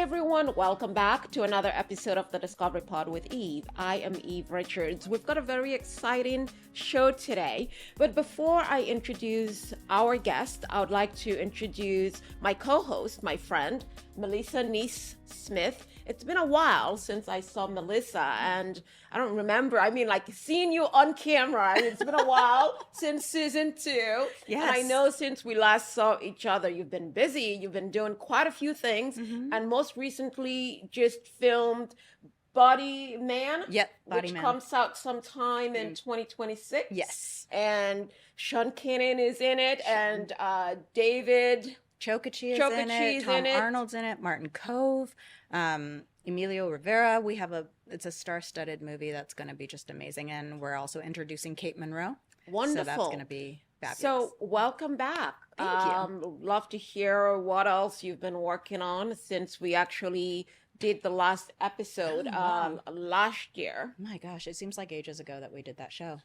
everyone. Welcome back to another episode of the Discovery Pod with Eve. I am Eve Richards. We've got a very exciting show today. But before I introduce our guest, I would like to introduce my co-host, my friend, Monalisa Smith. It's been a while since I saw Monalisa, and I don't remember. I mean, like seeing you on camera. It's been a while since season 2. Yes. And I know since we last saw each other, you've been busy. You've been doing quite a few things. Mm-hmm. And most recently just filmed Body Man. Yep, Body which Man. comes out sometime in 2026. Yes. And Sean Kinnan is in it, and David Okojie is in it. Tom Arnold's in it. Martin Cove, Emilio Rivera. It's a star-studded movie that's going to be just amazing. And we're also introducing Kate Monroe. Wonderful. So that's going to be fabulous. So welcome back. Thank you. Love to hear what else you've been working on since we actually did the last episode last year. Oh my gosh, it seems like ages ago that we did that show.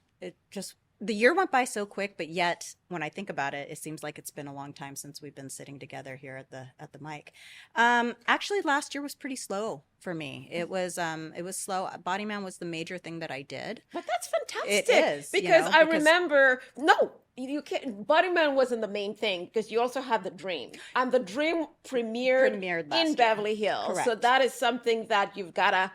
The year went by so quick, but yet when I think about it, it seems like it's been a long time since we've been sitting together here at the mic. Actually, last year was pretty slow for me. It was slow. Body Man was the major thing that I did. But that's fantastic. It is because I remember. No, you can't. Body Man wasn't the main thing because you also had the Dream, and the Dream premiered last in year. Beverly Hills. Correct. So that is something that you've gotta.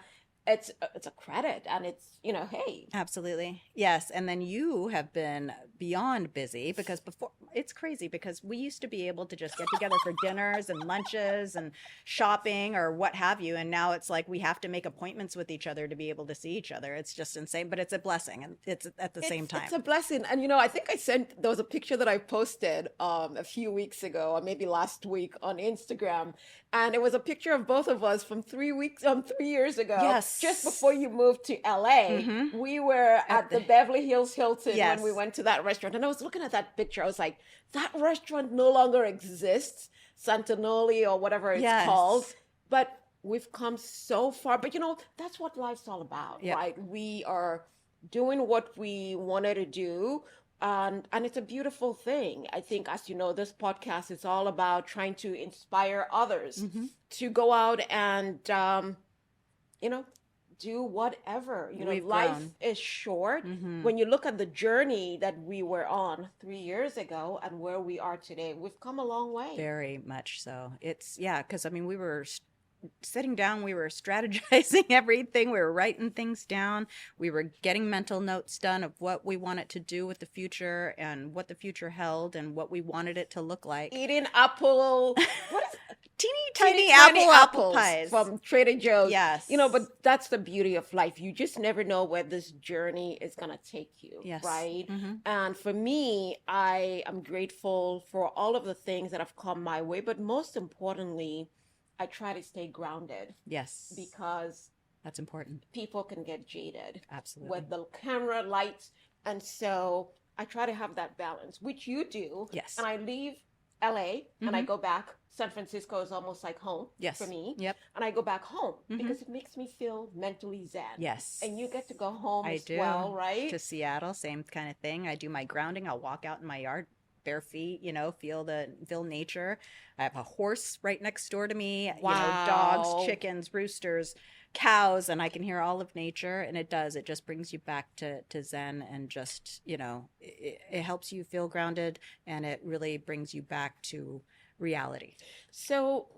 It's a credit, and it's hey. Absolutely. Yes. And then you have been beyond busy because before it's crazy because we used to be able to just get together for dinners and lunches and shopping or what have you. And now it's like we have to make appointments with each other to be able to see each other. It's just insane, but it's a blessing and it's at the same time. It's a blessing. And I think there was a picture that I posted a few weeks ago or maybe last week on Instagram. And it was a picture of both of us from 3 years ago. Yes. Just before you moved to LA. Mm-hmm. We were at the Beverly Hills Hilton Yes. when we went to that restaurant. And I was looking at that picture. I was like, that restaurant no longer exists. Santanoli or whatever it's Yes. called. But we've come so far. But that's what life's all about, Yep. right? We are doing what we wanted to do. And it's a beautiful thing. I think, as you know, this podcast is all about trying to inspire others Mm-hmm. to go out and, do whatever. We've Life grown. is short. Mm-hmm. When you look at the journey that we were on 3 years ago and where we are today, we've come a long way. Very much so. Because we were sitting down, we were strategizing everything, we were writing things down, we were getting mental notes done of what we wanted to do with the future and what the future held and what we wanted it to look like. Eating apple, what is Teeny tiny apple apples pies from Trader Joe's. Yes. But that's the beauty of life. You just never know where this journey is going to take you, Yes. right? Mm-hmm. And for me, I am grateful for all of the things that have come my way, but most importantly, I try to stay grounded Yes. because That's important. people can get jaded Absolutely. with the camera lights. And so I try to have that balance, which you do. Yes. And I leave LA and I Mhm. go back. San Francisco is almost like home Yes. for me. Yep. And I go back home Mhm. because it makes me feel mentally zen. Yes. And you get to go home I as do. well, right? To Seattle, same kind of thing. I do my grounding. I'll walk out in my yard, bare feet, feel nature. I have a horse right next door to me. Wow. Dogs, chickens, roosters, cows, and I can hear all of nature. And it just brings you back to Zen and just, it helps you feel grounded and it really brings you back to reality. So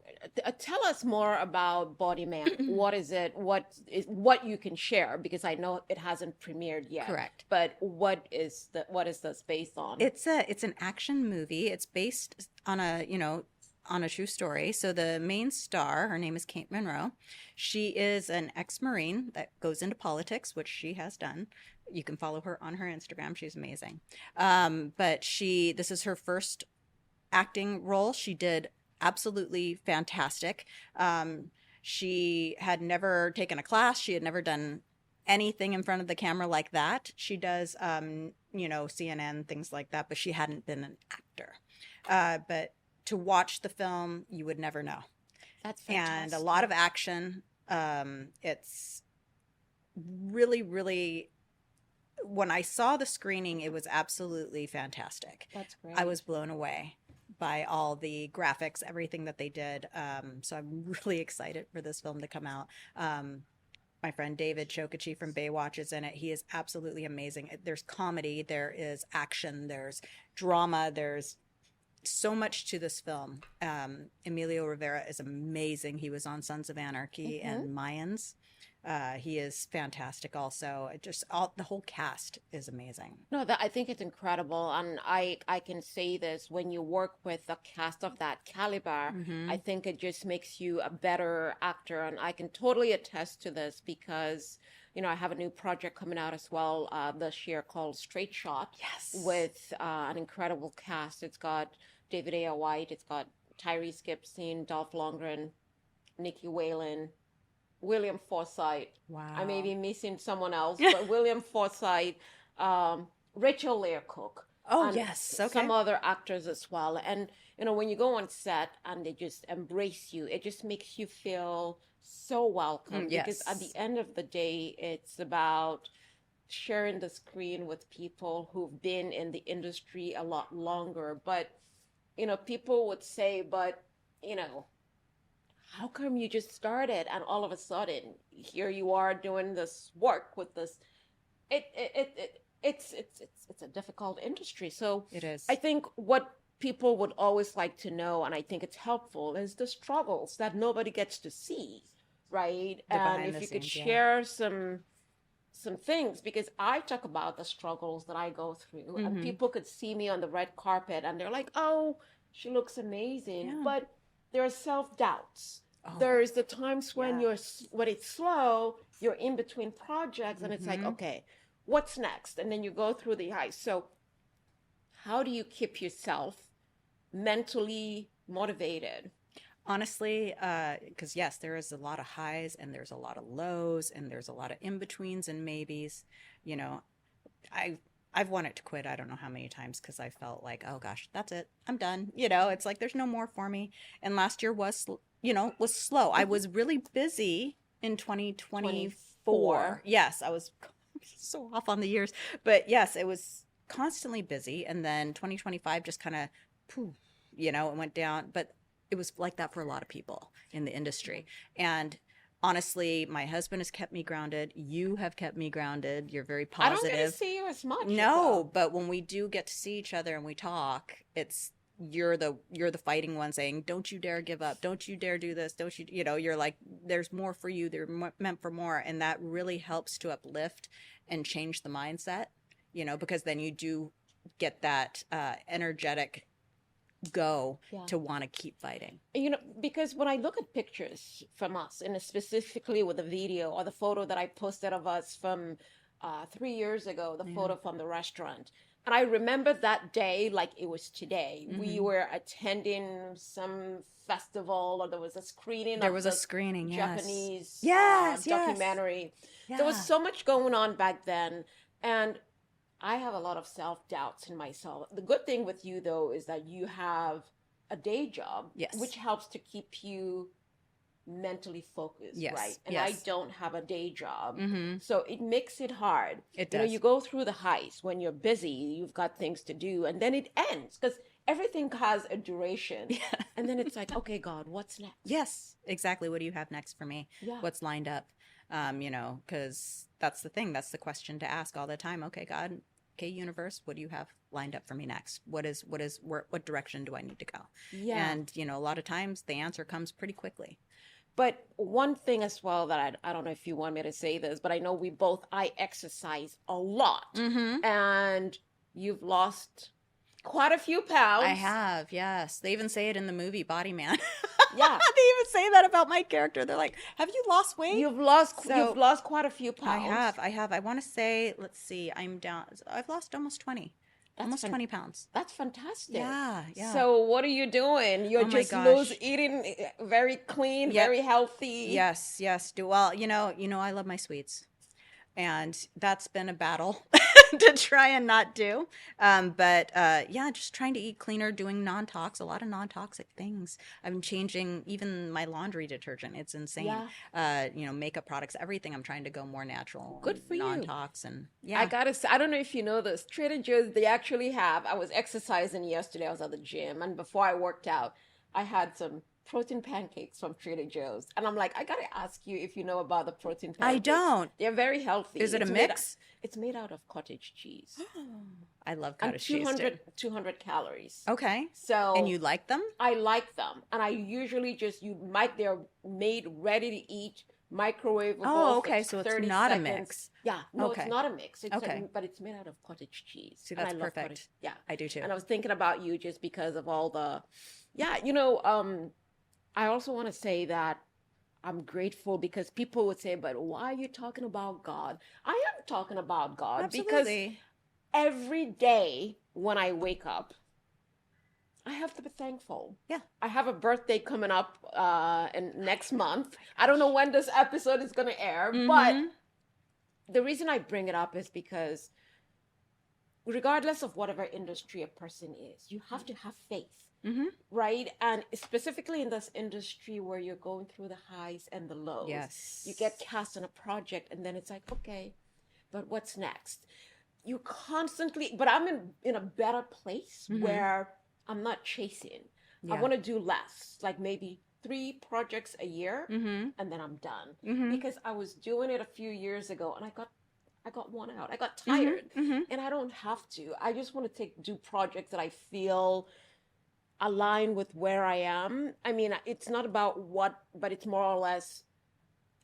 tell us more about Body Man. What is it? What you can share? Because I know it hasn't premiered yet. Correct. But what is this based on? It's an action movie. It's based on a true story. So the main star, her name is Kate Monroe. She is an ex-Marine that goes into politics, which she has done. You can follow her on her Instagram. She's amazing. But this is her first acting role. She did absolutely fantastic. She had never taken a class. She had never done anything in front of the camera like that. She does, CNN, things like that, but she hadn't been an actor. But to watch the film, you would never know. That's fantastic. And a lot of action. It's really, really, when I saw the screening, it was absolutely fantastic. That's great. I was blown away by all the graphics, everything that they did. So I'm really excited for this film to come out. My friend David Chokachi from Baywatch is in it. He is absolutely amazing. There's comedy, there is action, there's drama, there's so much to this film. Emilio Rivera is amazing. He was on Sons of Anarchy and Mayans. He is fantastic also. The whole cast is amazing. No, that I think it's incredible, and I can say this: when you work with a cast of that caliber, I think it just makes you a better actor, and I can totally attest to this because I have a new project coming out as well this year called Straight Shot. Yes, with an incredible cast. It's got David A. White, it's got Tyrese Gibson, Dolph Lundgren, Nikki Whalen, William Forsythe. Wow. I may be missing someone else, but William Forsythe, Rachel Lear Cook. Oh, yes. Okay. Some other actors as well. And, when you go on set and they just embrace you, it just makes you feel so welcome. Yes. Because at the end of the day, it's about sharing the screen with people who've been in the industry a lot longer. But, people would say, but, how come you just started and all of a sudden here you are doing this work with this? It's a difficult industry. So it is. I think what people would always like to know, and I think it's helpful, is the struggles that nobody gets to see, right? And if you could share some things, because I talk about the struggles that I go through, and people could see me on the red carpet and they're like, "Oh, she looks amazing," but there are self-doubts. There's the times when when it's slow, you're in between projects and it's like, okay, what's next? And then you go through the highs. So how do you keep yourself mentally motivated? Honestly, because yes, there is a lot of highs and there's a lot of lows and there's a lot of in-betweens and maybes. I've wanted to quit I don't know how many times because I felt like, oh gosh, that's it, I'm done. It's like there's no more for me. And last year was slow. I was really busy in 2024. Yes, I was so off on the years, but yes, it was constantly busy. And then 2025 just kind of, it went down. But it was like that for a lot of people in the industry. And honestly, my husband has kept me grounded. You have kept me grounded. You're very positive. I don't get to see you as much. No, but when we do get to see each other and we talk, you're the fighting one saying, "Don't you dare give up. Don't you dare do this. Don't you?" You're like, "There's more for you. They're meant for more," and that really helps to uplift and change the mindset. Because then you do get that energetic go to want to keep fighting. Because when I look at pictures from us, and specifically with the video or the photo that I posted of us from 3 years ago, the photo from the restaurant, and I remember that day like it was today. We were attending some festival, or there was a screening. There was a screening, Japanese documentary. Yes. There was so much going on back then, and I have a lot of self-doubts in myself. The good thing with you, though, is that you have a day job, which helps to keep you mentally focused, right? And I don't have a day job. So it makes it hard. It does. You go through the highs when you're busy, you've got things to do, and then it ends because everything has a duration. And then it's like, okay, God, what's next? Yes, exactly. What do you have next for me? What's lined up? Because that's the thing. That's the question to ask all the time. Okay, God, okay, universe, what do you have lined up for me next? What direction do I need to go? And, a lot of times the answer comes pretty quickly. But one thing as well that I don't know if you want me to say this, but I know I exercise a lot. And you've lost quite a few pounds. I have, yes. They even say it in the movie Body Man. Yeah. They even say that about my character. They're like, have you lost weight? You've lost quite a few pounds. I have. I want to say, let's see, I've lost almost 20. Almost 20 pounds. That's fantastic. Yeah. So what are you doing? You're just eating very clean, very healthy. Yes. I love my sweets. And that's been a battle. to try and not do. But yeah, just trying to eat cleaner, doing a lot of non-toxic things. I'm changing even my laundry detergent. It's insane. Yeah. Makeup products, everything. I'm trying to go more natural, Good for you. non-tox, and I yeah. gotta say, I don't know if you know this. Trader Joe's, they actually have. I was exercising yesterday. I was at the gym, and before I worked out, I had some protein pancakes from Trader Joe's, and I'm like, I gotta ask you if you know about the protein I pancakes. don't. They're very healthy. Is it a It's mix? It's made out of cottage cheese I love and cottage cheese too. 200 calories. Okay. So And you like them? I like them, and I usually just they're made ready to eat, microwavable. Oh, for okay. So it's 30 not a seconds. mix. Yeah, no, Okay. it's not a mix. It's Okay. but it's made out of cottage cheese. See, and that's I love perfect. cottage. Yeah, I do too. and I was thinking about you just because of all the, yeah, I also want to say that I'm grateful because people would say, but why are you talking about God? I am talking about God because Absolutely. every day when I wake up, I have to be thankful. Yeah. I have a birthday coming up in next month. I don't know when this episode is going to air, but Mhm. the reason I bring it up is because regardless of whatever industry a person is, you have to have faith, Mhm. right? And specifically in this industry where you're going through the highs and the lows, Yes. you get cast on a project and then it's like, okay, but what's next? You constantly, but I'm in a better place Mhm. where I'm not chasing. I Yeah. want to do less, like maybe 3 projects a year, Mhm. and then I'm done. Mhm. Because I was doing it a few years ago, and I got worn out. I got tired, Mhm. and I don't have to. I just want to do projects that I feel align with where I am. I mean, it's not about what, but it's more or less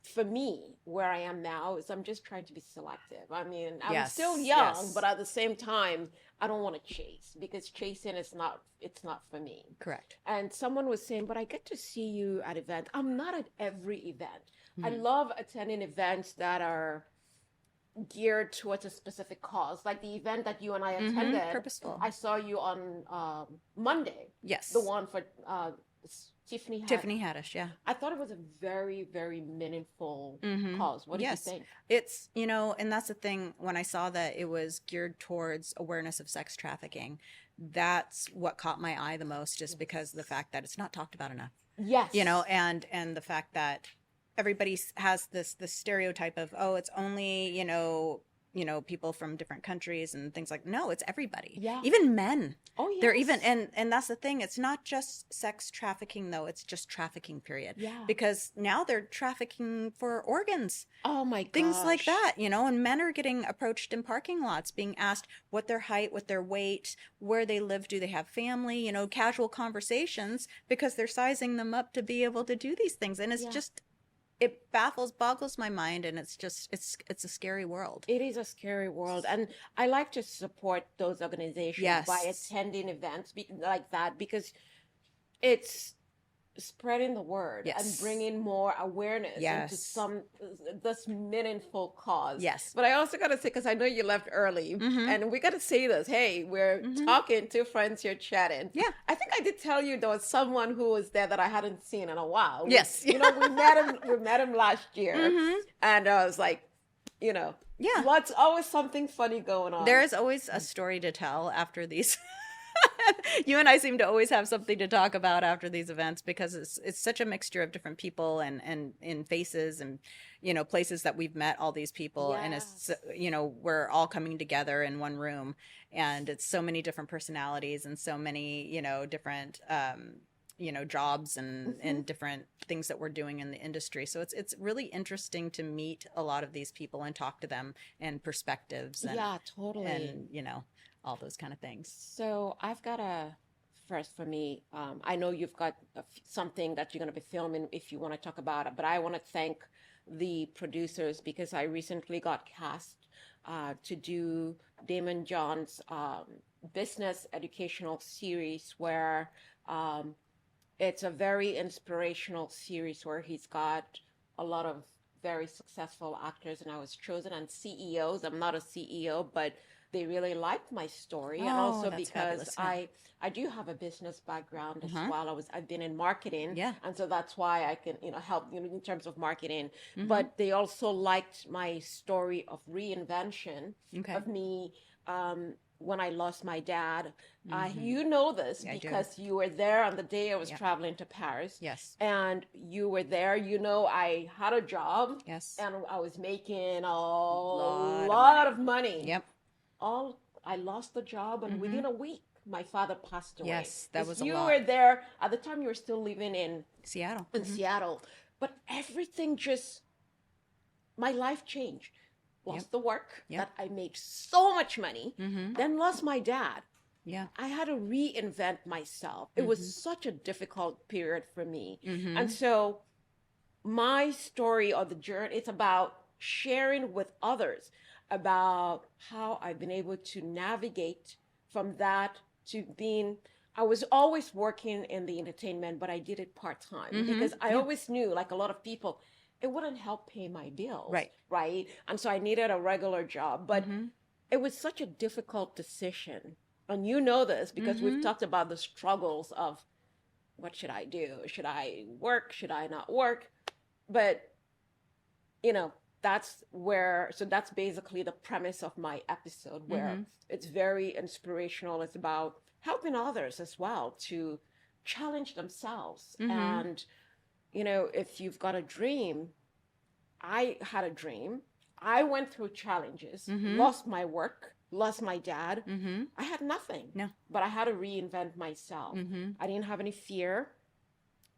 for me where I am now is I'm just trying to be selective. I mean, I'm still Yes, young, yes. but at the same time, I don't want to chase because chasing is not it's not for me. Correct. And someone was saying, but I get to see you at events. I'm not at every event. I Mhm. love attending events that are geared towards a specific cause. Like the event that you and I attended. Purposeful. I saw you on Monday, Yes. the one for Tiffany had. Tiffany Haddish, yeah. I thought it was a very, very meaningful Mhm. cause. What did Yes. you think? It's, and that's the thing, when I saw that it was geared towards awareness of sex trafficking, that's what caught my eye the most, just because of the fact that it's not talked about enough. Yes. And the fact that everybody has this stereotype of, oh, it's only, people from different countries and things like, no, it's everybody. Yeah. Even men. Oh, yes. They're even, and that's the thing. It's not just sex trafficking, though. It's just trafficking, period. Yeah. Because now they're trafficking for organs. Oh, my gosh. Things like that, and men are getting approached in parking lots, being asked what their height, what their weight, where they live, do they have family, casual conversations, because they're sizing them up to be able to do these things. And it's Yeah. just, it boggles my mind, and it's just, it's a scary world. It is a scary world. And I like to support those organizations Yes. by attending events like that because it's spreading the word Yes. and bringing more awareness into Yes. this meaningful cause. Yes. But I also got to say, because I know you left early, Mhm. and we got to say this. Hey, we're Mhm. talking, 2 friends here chatting. Yeah. I think I did tell you there was someone who was there that I hadn't seen in a while. Yes. We met him. We met him last year, Mhm. and I was like, Yeah. what's always something funny going on. There is always a story to tell after these. You and I seem to always have something to talk about after these events, because it's such a mixture of different people and in faces and places that we've met all these people, and it's we're all coming together in one room, and it's so many different personalities and so many different jobs and different things that we're doing in the industry. So it's really interesting to meet a lot of these people and talk to them and perspectives and Yeah, totally. and all those kind of things. So I've got first for me, I know you've got something that you're going to be filming if you want to talk about it, but I want to thank the producers because I recently got cast to do Damon John's business educational series where it's a very inspirational series where he's got a lot of very successful actors, and I was chosen, and CEOs. I'm not a CEO, but they really liked my story, and Oh, also that's because fabulous. Yeah. I do have a business background as Uh-huh. well. I've been in marketing, Yeah. and so that's why I can, help, in terms of marketing. Mm-hmm. But they also liked my story of reinvention Okay. of me, when I lost my dad. Mm-hmm. You know this Yeah, I do. because you were there on the day I was Yeah. traveling to Paris, Yes. and you were there. I had a job, Yes. and I was making a Lot of lot money. of money. Yep. I lost the job, and Mm-hmm. within a week, my father passed away. Yes, that was a You lot. were there at the time. You were still living in Seattle. in Seattle, but everything just my life changed. Lost Yep. the work Yep. that I made so much money, Mm-hmm. then lost my dad. Yeah. I had to reinvent myself. It was such a difficult period for me. Mm-hmm. And so my story or the journey, it's about sharing with others about how I've been able to navigate from that to being. I was always working in the entertainment, but I did it part-time because I Yeah. always knew, like a lot of people, it wouldn't help pay my bills. Right. Right. And so I needed a regular job. But Mm-hmm. it was such a difficult decision. And you know this because we've talked about the struggles of what should I do? Should I work? Should I not work? But, that's basically the premise of my episode, where it's very inspirational. It's about helping others as well to challenge themselves. And, if you've got a dream, I had a dream. I went through challenges, lost my work, lost my dad. Mm-hmm. I had nothing. No. But I had to reinvent myself. Mm-hmm. I didn't have any fear.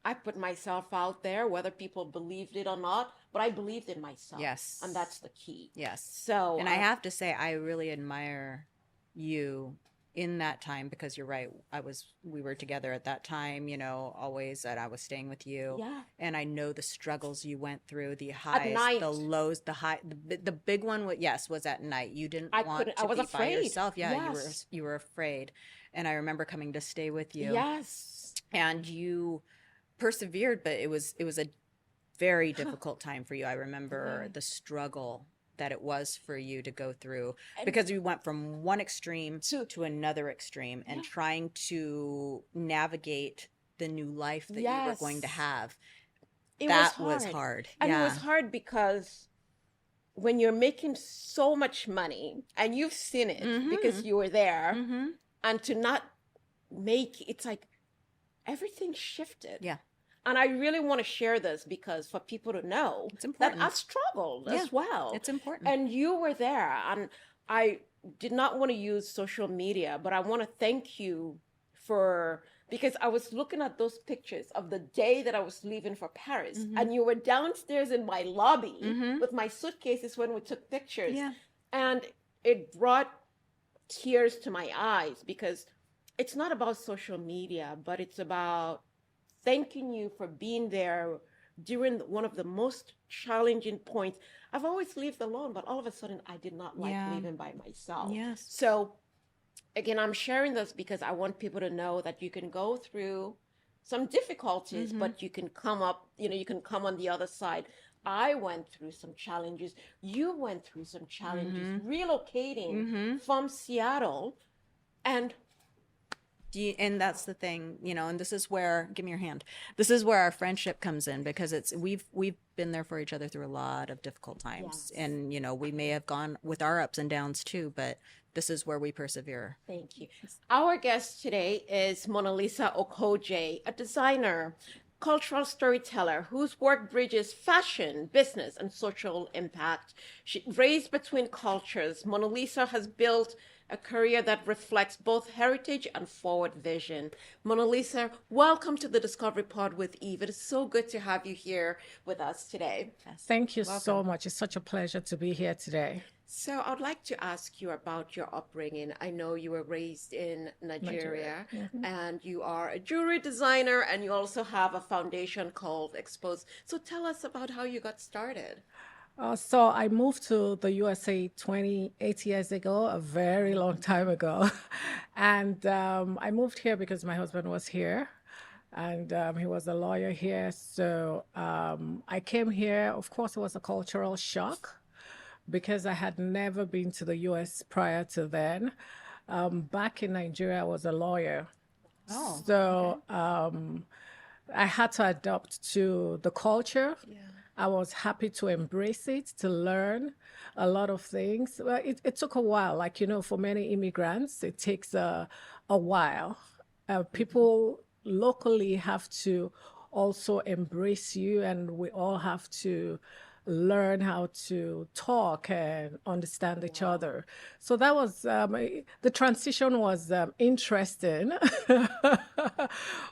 I put myself out there, whether people believed it or not, but I believed in myself. Yes. And that's the key. Yes. So, And I have to say, I really admire you in that time, because you're right. We were together at that time, always, and I was staying with you. Yeah. And I know the struggles you went through, the highs, night. the lows, the big one was at night. You didn't I want couldn't- to I was be by afraid. yourself. Yeah, Yes. you were afraid. And I remember coming to stay with you. Yes. And you persevered, but it was a very difficult time for you. I remember the struggle that it was for you to go through, because you went from one extreme to another extreme, and trying to navigate the new life that you were going to have. That was hard. And yeah. it was hard because when you're making so much money, and you've seen it because you were there, and to not it's like everything shifted. Yeah. And I really want to share this because for people to know It's that important. I struggled as well. It's important. And you were there. And I did not want to use social media, but I want to thank you because I was looking at those pictures of the day that I was leaving for Paris. And you were downstairs in my lobby with my suitcases when we took pictures. Yeah. And it brought tears to my eyes, because it's not about social media, but it's about thanking you for being there during one of the most challenging points. I've always lived alone, but all of a sudden I did not like living by myself. Yes. So again, I'm sharing this because I want people to know that you can go through some difficulties, but you can come up, you can come on the other side. I went through some challenges. You went through some challenges, relocating from Seattle. And And that's the thing, and this is where, give me your hand. This is where our friendship comes in, because we've been there for each other through a lot of difficult times. Yes. And, we may have gone with our ups and downs too, but this is where we persevere. thank you. Our guest today is Monalisa Okojie, a designer, cultural storyteller whose work bridges fashion, business, and social impact. She raised between cultures. Monalisa has built a career that reflects both heritage and forward vision. Monalisa, welcome to the Discovery Pod with Eve. It is so good to have you here with us today. Thank you so much. It's such a pleasure to be here today. So I'd like to ask you about your upbringing. I know you were raised in Nigeria, and you are a jewelry designer, and you also have a foundation called Expose. So tell us about how you got started. So I moved to the USA 28 years ago, a very long time ago. And I moved here because my husband was here, and he was a lawyer here. So I came here. Of course, it was a cultural shock, because I had never been to the US prior to then. Back in Nigeria, I was a lawyer. Oh, So I had to adapt to the culture. Yeah. I was happy to embrace it, to learn a lot of things. Well, it took a while. Like, for many immigrants, it takes a while. People locally have to also embrace you, and we all have to learn how to talk and understand each other. So that was the transition was interesting,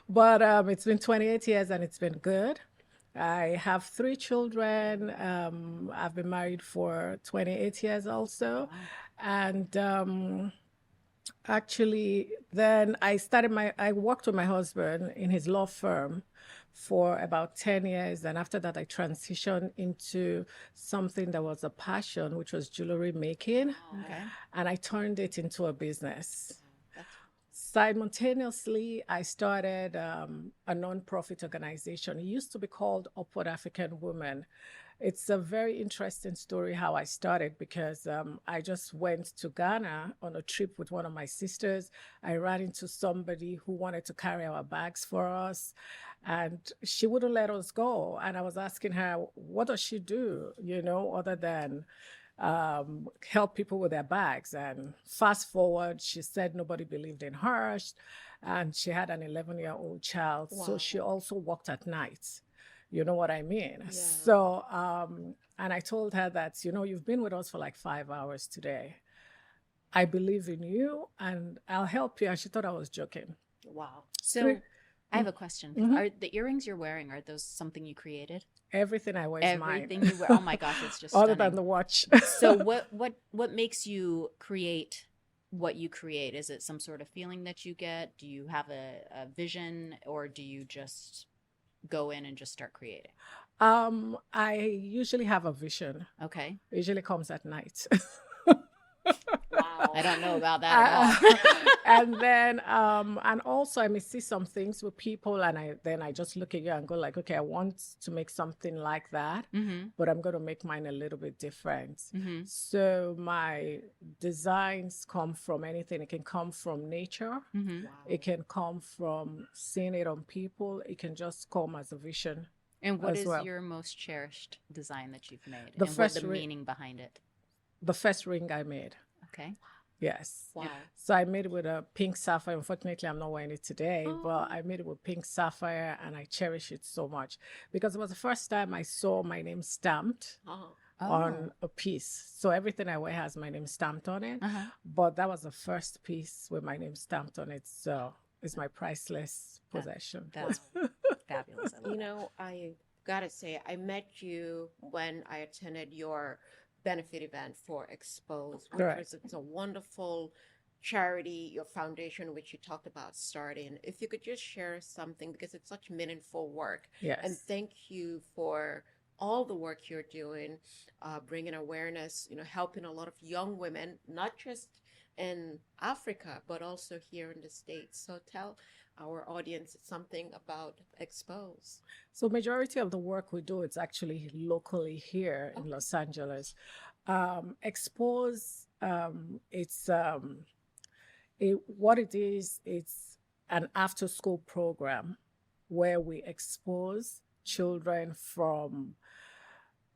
but it's been 28 years and it's been good. I have 3 children. I've been married for 28 years also. And actually, then I worked with my husband in his law firm for about 10 years. And after that, I transitioned into something that was a passion, which was jewelry making. okay. And I turned it into a business. Simultaneously, I started a nonprofit organization. It used to be called Upward African Women. It's a very interesting story how I started, because I just went to Ghana on a trip with one of my sisters. I ran into somebody who wanted to carry our bags for us, and she wouldn't let us go. And I was asking her, what does she do, other than help people with their bags? And fast forward, she said nobody believed in her, and she had an 11-year-old child. Wow. So she also worked at night. You know what I mean? Yeah. So, and I told her that, you've been with us for like 5 hours today. I believe in you and I'll help you. And she thought I was joking. Wow. So I have a question. Mhm. Are the earrings you're wearing, are those something you created? Everything I wear is Everything mine. you wear. Oh my gosh, it's just Other stunning. than the watch. So what makes you create what you create? Is it some sort of feeling that you get? Do you have a vision, or do you just go in and just start creating? I usually have a vision. Okay. It usually comes at night. Wow. I don't know about that at all. And then and also I may see some things with people, and I just look at you and go like, okay, I want to make something like that, Mm-hmm. but I'm going to make mine a little bit different. Mm-hmm. So my designs come from anything. It can come from nature. Mm-hmm. Wow. It can come from seeing it on people. It can just come as a vision. And what As is well. your most cherished design that you've made? The and what first the ri- meaning behind it? The first ring I made. Okay. Yes. Wow. So I made it with a pink sapphire. Unfortunately, I'm not wearing it today, Oh. but I made it with pink sapphire, and I cherish it so much because it was the first time I saw my name stamped Oh. on a piece. So everything I wear has my name stamped on it, Uh-huh. but that was the first piece with my name stamped on it. So it's my priceless possession. That's fabulous. I love that. I gotta say, I met you when I attended your benefit event for Expose, which Correct. was it's a wonderful charity, your foundation, which you talked about starting. If you could just share something, because it's such meaningful work. Yes. And thank you for all the work you're doing, bringing awareness, helping a lot of young women, not just in Africa, but also here in the States. So tell our audience something about Expose. So majority of the work we do, it's actually locally here in Los Angeles. Expose, it's what it is, it's an after-school program where we expose children from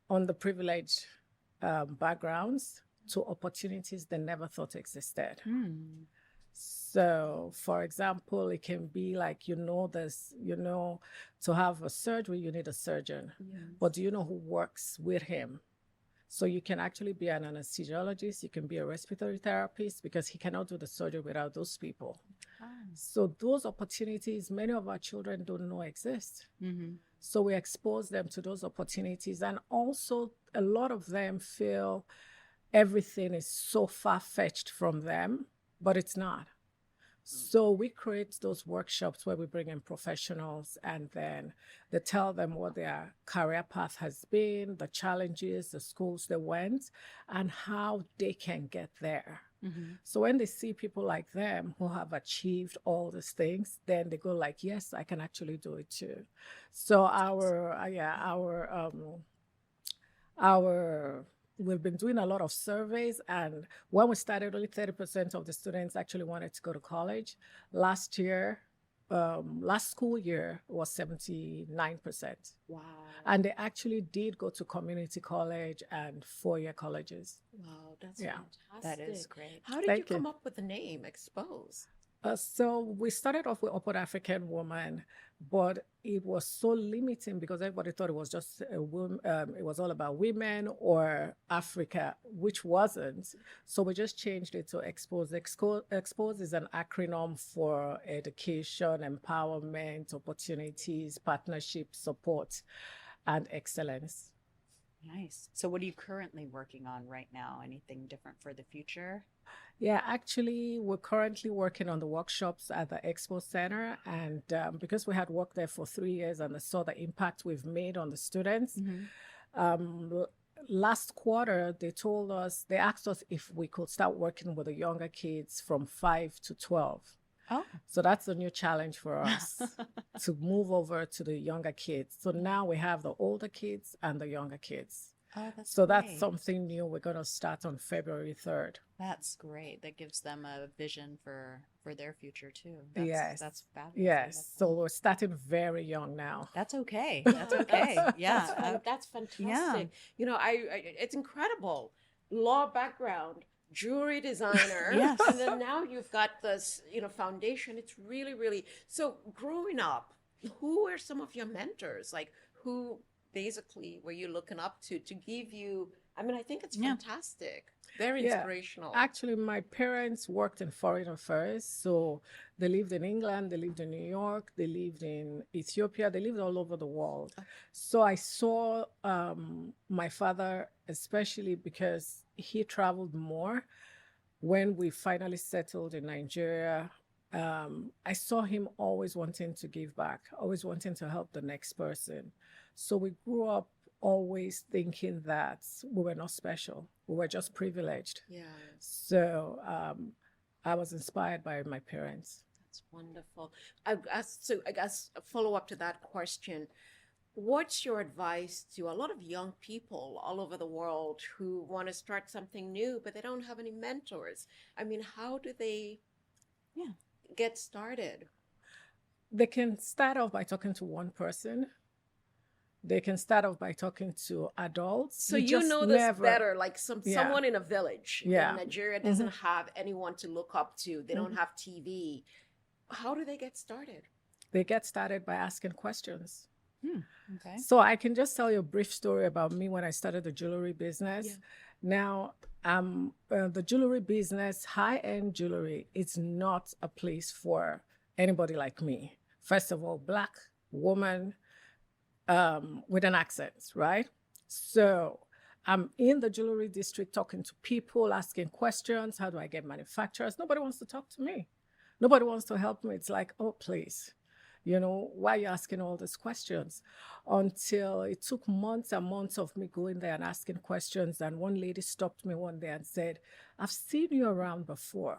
underprivileged backgrounds to opportunities they never thought existed. Hmm. So, for example, it can be like, to have a surgery, you need a surgeon. But do you know who works with him? So you can actually be an anesthesiologist, you can be a respiratory therapist, because he cannot do the surgery without those people. Ah. So those opportunities, many of our children don't know exist. Mm-hmm. So we expose them to those opportunities. And also a lot of them feel everything is so far-fetched from them, but it's not. So we create those workshops where we bring in professionals, and then they tell them what their career path has been, the challenges, the schools they went, and how they can get there. Mm-hmm. So when they see people like them who have achieved all these things, then they go like, yes, I can actually do it too. So our we've been doing a lot of surveys, and when we started, only 30% of the students actually wanted to go to college. Last year, last school year was 79%. Wow. And they actually did go to community college and four-year colleges. Wow, that's Yeah. fantastic. That is great. How did Thank you you. come up with the name Expose? So we started off with Upward African Woman, but it was so limiting because everybody thought it was just a woman, it was all about women or Africa, which wasn't. So we just changed it to Expose. Expose is an acronym for education, empowerment, opportunities, partnership, support, and excellence. Nice. So what are you currently working on right now? Anything different for the future? Yeah, actually, we're currently working on the workshops at the Expo Center. And because we had worked there for 3 years and I saw the impact we've made on the students, last quarter, they asked us if we could start working with the younger kids from 5 to 12. Oh, So that's a new challenge for us to move over to the younger kids. So now we have the older kids and the younger kids. oh, that's So that's great. something new we're going to start on February 3rd. That's great. That gives them a vision for their future too. Yes. That's fabulous. Yes. So we're starting very young now. That's okay. That's okay. Yeah. That's fantastic. You know, it's incredible. Law background, jewelry designer. Yes. And then now you've got this, foundation. It's really, really. So growing up, who were some of your mentors? Like who basically were you looking up to give you? I mean, I think it's fantastic. Very Yeah. inspirational. Actually, my parents worked in foreign affairs. So they lived in England, they lived in New York, they lived in Ethiopia, they lived all over the world. So I saw my father, especially because he traveled more. When we finally settled in Nigeria, I saw him always wanting to give back, always wanting to help the next person. So we grew up always thinking that we were not special. We were just privileged. Yeah, So I was inspired by my parents. that's wonderful. I guess a follow up to that question. What's your advice to a lot of young people all over the world who want to start something new, but they don't have any mentors? I mean, how do they get started? They can start off by talking to one person. They can start off by talking to adults. So you know this better, like someone in a village in Nigeria doesn't have anyone to look up to. They don't have TV. How do they get started? They get started by asking questions. Okay. So I can just tell you a brief story about me when I started the jewelry business. Yeah. Now, the jewelry business, high-end jewelry, it's not a place for anybody like me. First of all, Black woman with an accent, right? So I'm in the jewelry district talking to people, asking questions. How do I get manufacturers? Nobody wants to talk to me. Nobody wants to help me. It's like, oh, please. Why are you asking all these questions? Until it took months and months of me going there and asking questions. And one lady stopped me one day and said, I've seen you around before.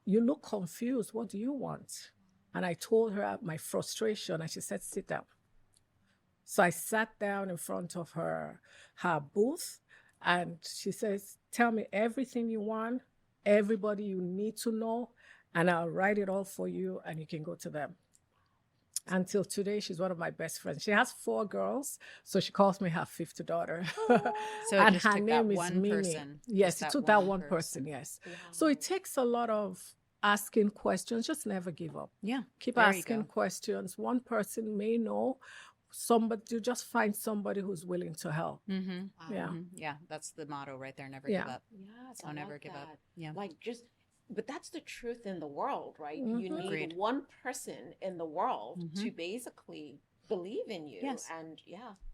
You look confused. What do you want? And I told her my frustration, and she said, sit down. So I sat down in front of her booth, and she says, tell me everything you want, everybody you need to know, and I'll write it all for you, and you can go to them. Until today, she's one of my best friends. She has 4 girls, so she calls me her 5th daughter. So and just her took name that is one Mimi. person. Yes, Just it took that one person, yes. Wow. So it takes a lot of asking questions. Just never give up. Yeah. Keep There you asking go. questions. One person may know somebody. You just find somebody who's willing to help. Mm-hmm. Wow. Yeah. Yeah. That's the motto right there. Never Yeah. give up. Yes, Don't I ever like give up. that. Yeah. But that's the truth in the world, right? You Mhm. need Agreed. one person in the world Mhm. to basically believe in you. Yes. And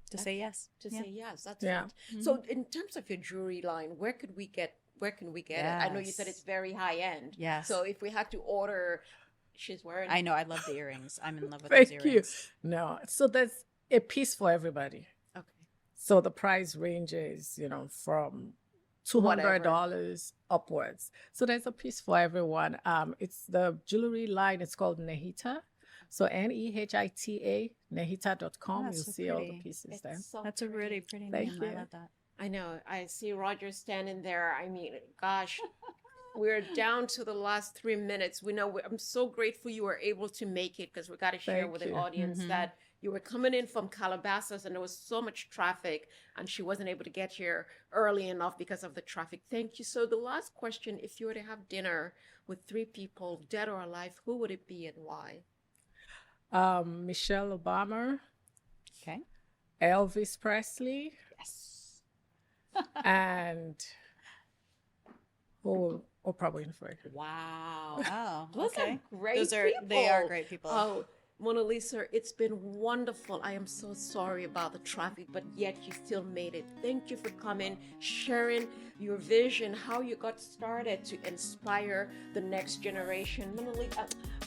To say yes. to Yeah. say yes. That's Yeah. it. So in terms of your jewelry line, where can we get it? I know you said Yes. it's very high end. Yes. So if we had to order, she's wearing. I know. I love the earrings. I'm in love with Thank those you. earrings. No, so there's a piece for everybody. Okay. So the price ranges, from $200 upwards. So there's a piece for everyone. It's the jewelry line. It's called Nehita. So Nehita, Nehita.com. Oh, that's You'll so see all the pretty. pieces It's there. so That's a really pretty. pretty Thank name. I you. love that. I know. I see Roger standing there. I mean, gosh, we're down to the last 3 minutes. I'm so grateful you were able to make it because we got to share Thank with you. the audience that you were coming in from Calabasas and there was so much traffic and she wasn't able to get here early enough because of the traffic. Thank you. So the last question, if you were to have dinner with 3 people, dead or alive, who would it be and why? Michelle Obama, Okay. Elvis Presley, Yes. and Oprah Winfrey. Wow. Oh, Those okay. are great They are people. great people. Oh, Monalisa, it's been wonderful. I am so sorry about the traffic, but yet you still made it. Thank you for coming, sharing your vision, how you got started to inspire the next generation.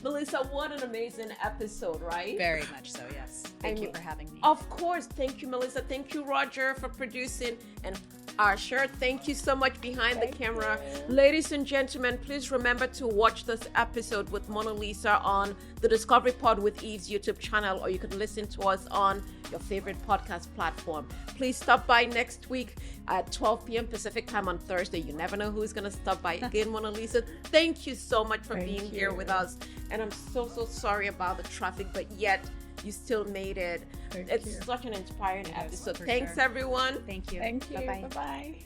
Melissa, what an amazing episode, right? Very much so, yes. Thank you for having me. Of course. Thank you, Melissa. Thank you, Roger, for producing. And Asher, thank you so much behind the camera. Ladies and gentlemen, please remember to watch this episode with Monalisa on the Discovery Pod with Eve's YouTube channel, or you can listen to us on your favorite podcast platform. Please stop by next week at 12 p.m. Pacific time on Thursday. You never know who's going to stop by again, Monalisa. Thank you so much for being here with us. And I'm so sorry about the traffic, but yet you still made it. It's such an inspiring episode. Thanks, everyone. Thank you. Thank you. Bye-bye. Bye-bye.